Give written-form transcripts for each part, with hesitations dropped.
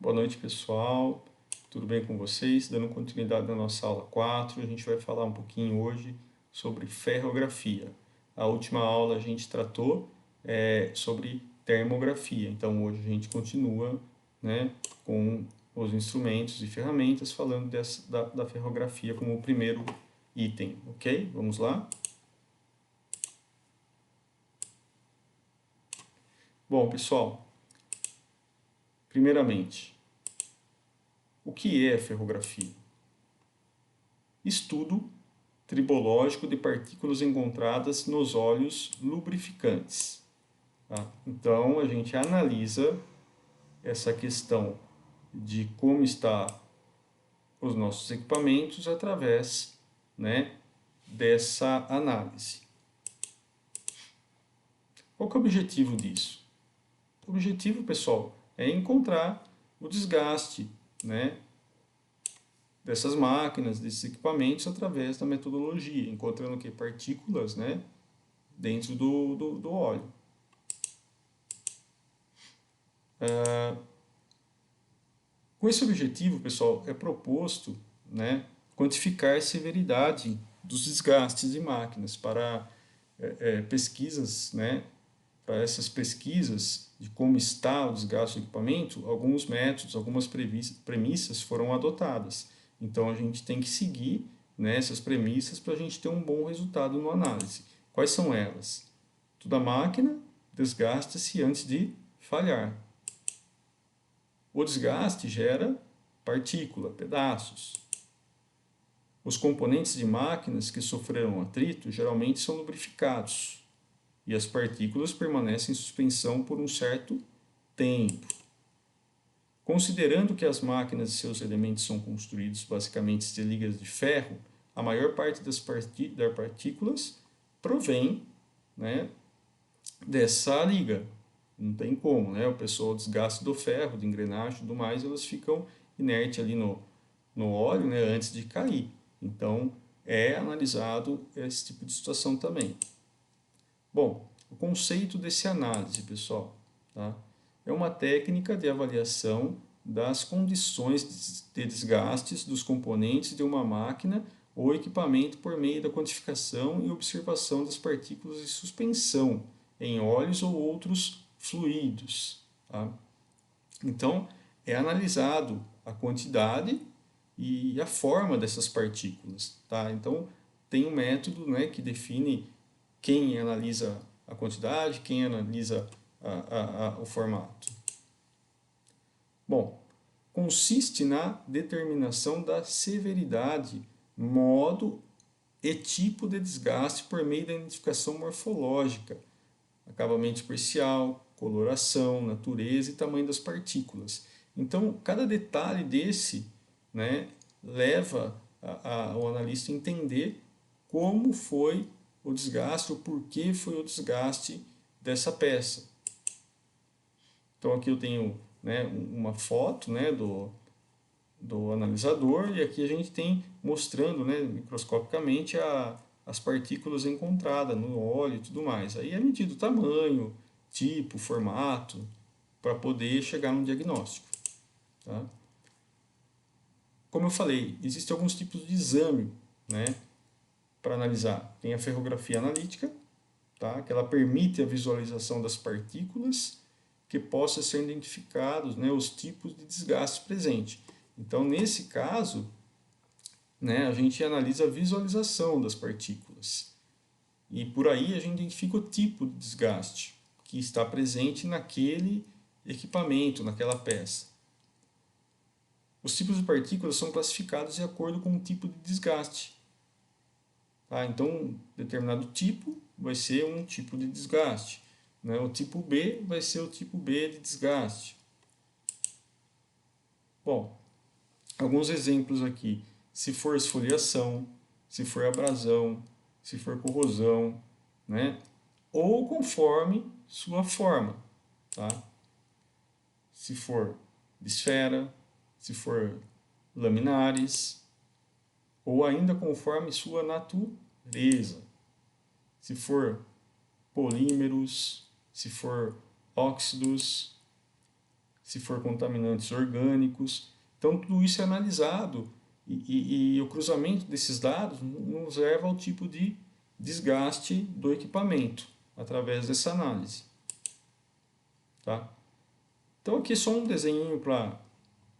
Boa noite, pessoal. Tudo bem com vocês? Dando continuidade na nossa aula 4, a gente vai falar um pouquinho hoje sobre ferrografia. A última aula a gente tratou sobre termografia, então hoje a gente continua, né, com os instrumentos e ferramentas falando da ferrografia como o primeiro item, ok? Vamos lá? Bom, pessoal, primeiramente, o que é ferrografia? Estudo tribológico de partículas encontradas nos óleos lubrificantes. Tá? Então, a gente analisa essa questão de como está os nossos equipamentos através, né, dessa análise. Qual que é o objetivo disso? O objetivo, pessoal, é encontrar o desgaste, né, dessas máquinas, desses equipamentos, através da metodologia, encontrando o que? Partículas, né, dentro do óleo. Com esse objetivo, pessoal, é proposto, né, quantificar a severidade dos desgastes de máquinas para pesquisas, né, para essas pesquisas de como está o desgaste do equipamento, alguns métodos, algumas premissas foram adotadas. Então, a gente tem que seguir, né, essas premissas para a gente ter um bom resultado no análise. Quais são elas? Toda máquina desgasta-se antes de falhar. O desgaste gera partícula, pedaços. Os componentes de máquinas que sofreram atrito geralmente são lubrificados e as partículas permanecem em suspensão por um certo tempo. Considerando que as máquinas e seus elementos são construídos basicamente de ligas de ferro, a maior parte das partículas provém, né, dessa liga. Não tem como, né? O pessoal desgaste do ferro, de engrenagem e tudo mais, elas ficam inertes ali no óleo, né, antes de cair. Então, é analisado esse tipo de situação também. Bom, o conceito desse análise, pessoal, tá? É uma técnica de avaliação das condições de desgastes dos componentes de uma máquina ou equipamento por meio da quantificação e observação das partículas de suspensão em óleos ou outros fluidos. Tá? Então, é analisado a quantidade e a forma dessas partículas. Tá? Então, tem um método, né, que define quem analisa a quantidade, quem analisa o formato. Bom, consiste na determinação da severidade, modo e tipo de desgaste por meio da identificação morfológica, acabamento superficial, coloração, natureza e tamanho das partículas. Então, cada detalhe desse, né, leva o analista a entender como foi o desgaste, o porquê foi o desgaste dessa peça. Então, aqui eu tenho, né, uma foto, né, do analisador, e aqui a gente tem mostrando, né, microscopicamente as partículas encontradas no óleo e tudo mais. Aí é medido o tamanho, tipo, formato, para poder chegar no diagnóstico. Tá? Como eu falei, existem alguns tipos de exame, né, para analisar. Tem a ferrografia analítica, tá, que ela permite a visualização das partículas que possam ser identificados, né, os tipos de desgaste presente. Então, nesse caso, né, a gente analisa a visualização das partículas. E por aí a gente identifica o tipo de desgaste que está presente naquele equipamento, naquela peça. Os tipos de partículas são classificados de acordo com o tipo de desgaste. Tá? Então, determinado tipo vai ser um tipo de desgaste. Né? O tipo B vai ser o tipo B de desgaste. Bom, alguns exemplos aqui. Se for esfoliação, se for abrasão, se for corrosão, né? Ou conforme sua forma. Tá? Se for de esfera, se for laminares, ou ainda conforme sua natureza. Se for polímeros, se for óxidos, se for contaminantes orgânicos. Então, tudo isso é analisado e o cruzamento desses dados nos leva ao tipo de desgaste do equipamento, através dessa análise. Tá? Então, aqui é só um desenho para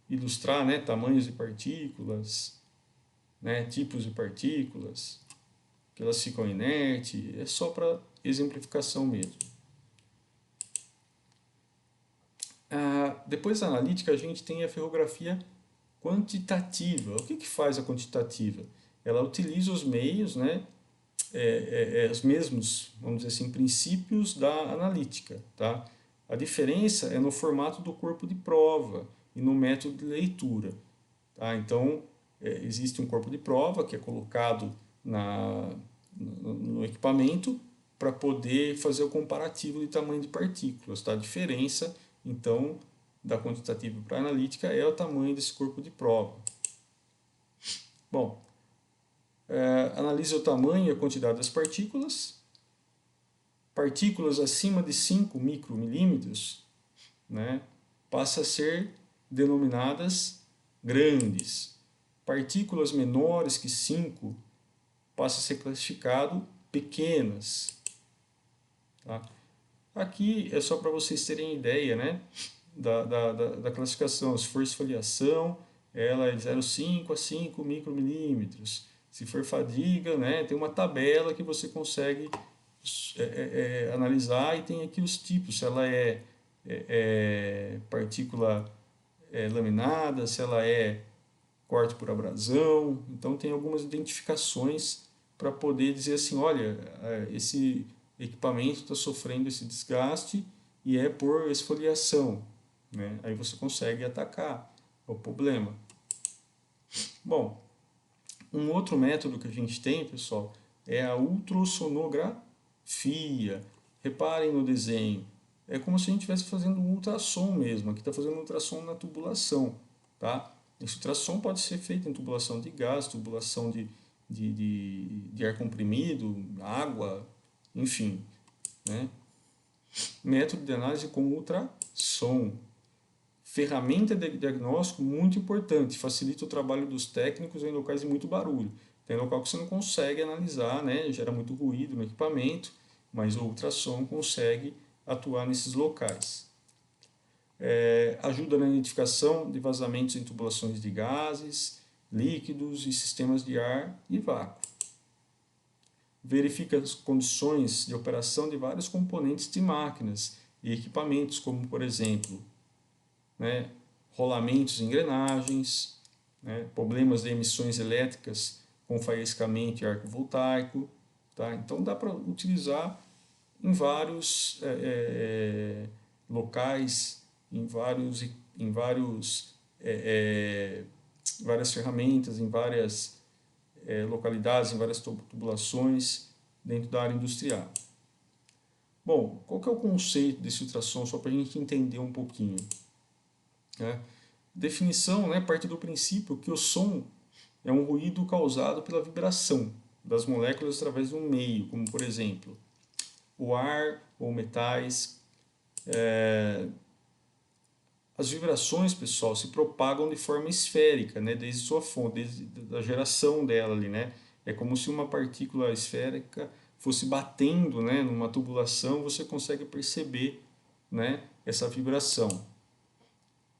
ilustrar, né, tamanhos de partículas, né, tipos de partículas, que elas ficam inertes, é só para exemplificação mesmo. Depois da analítica, a gente tem a ferrografia quantitativa. O que faz a quantitativa? Ela utiliza os meios, né, os mesmos, vamos dizer assim, princípios da analítica. Tá? A diferença é no formato do corpo de prova e no método de leitura. Tá? Então, existe um corpo de prova que é colocado no equipamento para poder fazer o comparativo de tamanho de partículas. Tá? A diferença, então, da quantitativa para a analítica é o tamanho desse corpo de prova. Bom, analisa o tamanho e a quantidade das partículas. Partículas acima de 5 micromilímetros, né, passa a ser denominadas grandes. Partículas menores que 5 passa a ser classificado pequenas. Tá? Aqui é só para vocês terem ideia, né, da classificação. Se for esfoliação, ela é de 0,5 a 5 micromilímetros. Se for fadiga, né, tem uma tabela que você consegue analisar, e tem aqui os tipos, se ela é partícula laminada, se ela é corte por abrasão. Então tem algumas identificações para poder dizer assim, olha, esse equipamento está sofrendo esse desgaste e é por esfoliação. Né? Aí você consegue atacar o problema. Bom, um outro método que a gente tem, pessoal, é a ultrassonografia. Reparem no desenho. É como se a gente estivesse fazendo um ultrassom mesmo. Aqui está fazendo um ultrassom na tubulação. Tá? Esse ultrassom pode ser feito em tubulação de gás, tubulação de ar comprimido, água, enfim. Né? Método de análise com ultrassom. Ferramenta de diagnóstico muito importante, facilita o trabalho dos técnicos em locais de muito barulho. Tem local que você não consegue analisar, né? Gera muito ruído no equipamento, mas o ultrassom consegue atuar nesses locais. Ajuda na identificação de vazamentos em tubulações de gases, líquidos e sistemas de ar e vácuo. Verifica as condições de operação de vários componentes de máquinas e equipamentos, como, por exemplo, né, rolamentos em engrenagens, né, problemas de emissões elétricas com faiscamento e arco voltaico. Tá? Então dá para utilizar em vários locais, em várias ferramentas, em várias localidades, em várias tubulações dentro da área industrial. Bom, qual que é o conceito desse ultrassom, só para a gente entender um pouquinho? Definição, né, parte do princípio que o som é um ruído causado pela vibração das moléculas através de um meio, como por exemplo o ar ou metais. As vibrações, pessoal, se propagam de forma esférica, né, desde sua fonte, desde a geração dela ali, né? É como se uma partícula esférica fosse batendo, né, numa tubulação, você consegue perceber, né, essa vibração.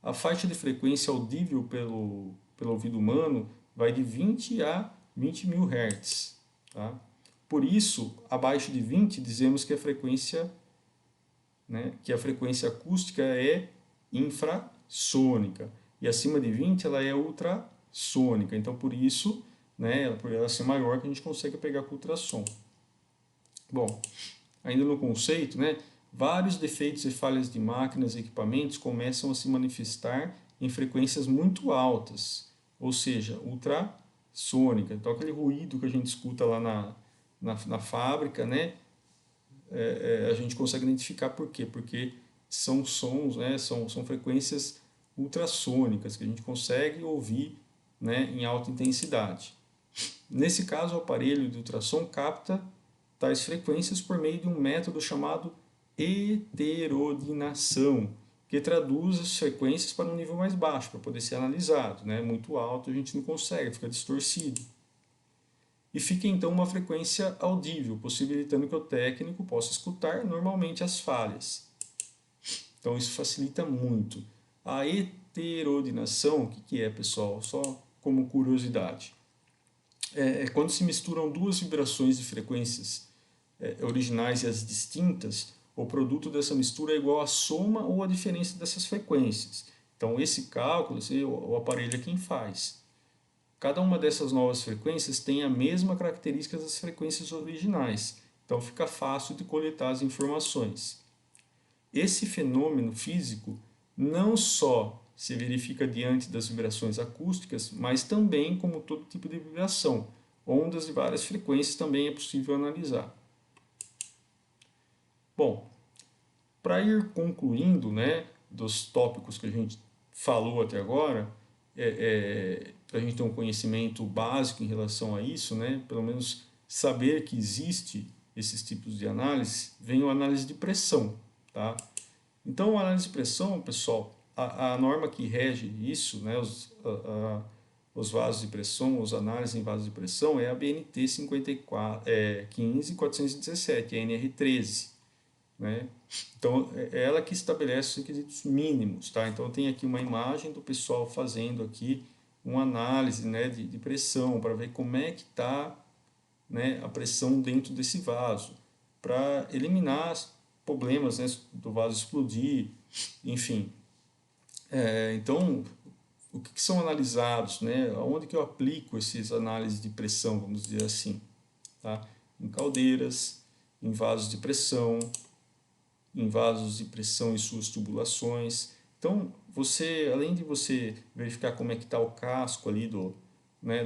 A faixa de frequência audível pelo ouvido humano vai de 20 a 20 mil Hz. Tá? Por isso, abaixo de 20, dizemos que a frequência acústica é infrassônica. E acima de 20, ela é ultrassônica. Então, por isso, né, por ela ser maior, que a gente consegue pegar com ultrassom. Bom, ainda no conceito, né, vários defeitos e falhas de máquinas e equipamentos começam a se manifestar em frequências muito altas, ou seja, ultrassônica. Então, aquele ruído que a gente escuta lá na fábrica, né, a gente consegue identificar por quê? Porque são sons, né, são frequências ultrassônicas que a gente consegue ouvir, né, em alta intensidade. Nesse caso, o aparelho de ultrassom capta tais frequências por meio de um método chamado heterodinação. que traduz as frequências para um nível mais baixo, para poder ser analisado, né? Muito alto a gente não consegue, fica distorcido. E fica então uma frequência audível, possibilitando que o técnico possa escutar normalmente as falhas. Então isso facilita muito. A heterodinação, o que é, pessoal? Só como curiosidade. É quando se misturam duas vibrações de frequências originais e as distintas, o produto dessa mistura é igual à soma ou à diferença dessas frequências. Então esse cálculo, o aparelho é quem faz. Cada uma dessas novas frequências tem a mesma característica das frequências originais, então fica fácil de coletar as informações. Esse fenômeno físico não só se verifica diante das vibrações acústicas, mas também como todo tipo de vibração. Ondas de várias frequências também é possível analisar. Bom, para ir concluindo, né, dos tópicos que a gente falou até agora, para a gente ter um conhecimento básico em relação a isso, né, pelo menos saber que existe esses tipos de análise, vem a análise de pressão, tá? Então, a análise de pressão, pessoal, a norma que rege isso, né, os vasos de pressão, as análises em vasos de pressão, é a BNT 15417, a NR13. Né? Então, é ela que estabelece os requisitos mínimos. Tá? Então, tem aqui uma imagem do pessoal fazendo aqui uma análise, né, de pressão, para ver como é que está, né, a pressão dentro desse vaso, para eliminar problemas, né, do vaso explodir, enfim. Então, o que são analisados, né? Onde que eu aplico essas análises de pressão, vamos dizer assim, tá? Em caldeiras, em vasos de pressão, em vasos de pressão e suas tubulações. Então, você, além de você verificar como é que está o casco ali né,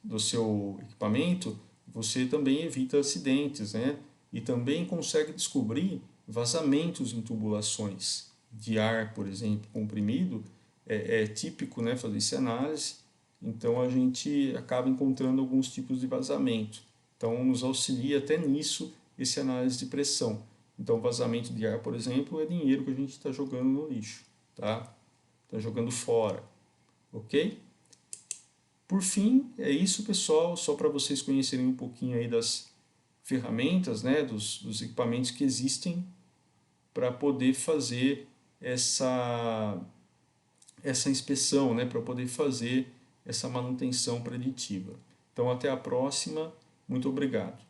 do seu equipamento, você também evita acidentes, né? E também consegue descobrir vazamentos em tubulações de ar, por exemplo, comprimido. É típico, né, fazer essa análise. Então a gente acaba encontrando alguns tipos de vazamento. Então nos auxilia até nisso esse análise de pressão. Então vazamento de ar, por exemplo, é dinheiro que a gente está jogando no lixo, tá? Está jogando fora, ok? Por fim, é isso, pessoal, só para vocês conhecerem um pouquinho aí das ferramentas, né, dos equipamentos que existem para poder fazer essa inspeção, né, para poder fazer essa manutenção preditiva. Então, até a próxima. Muito obrigado.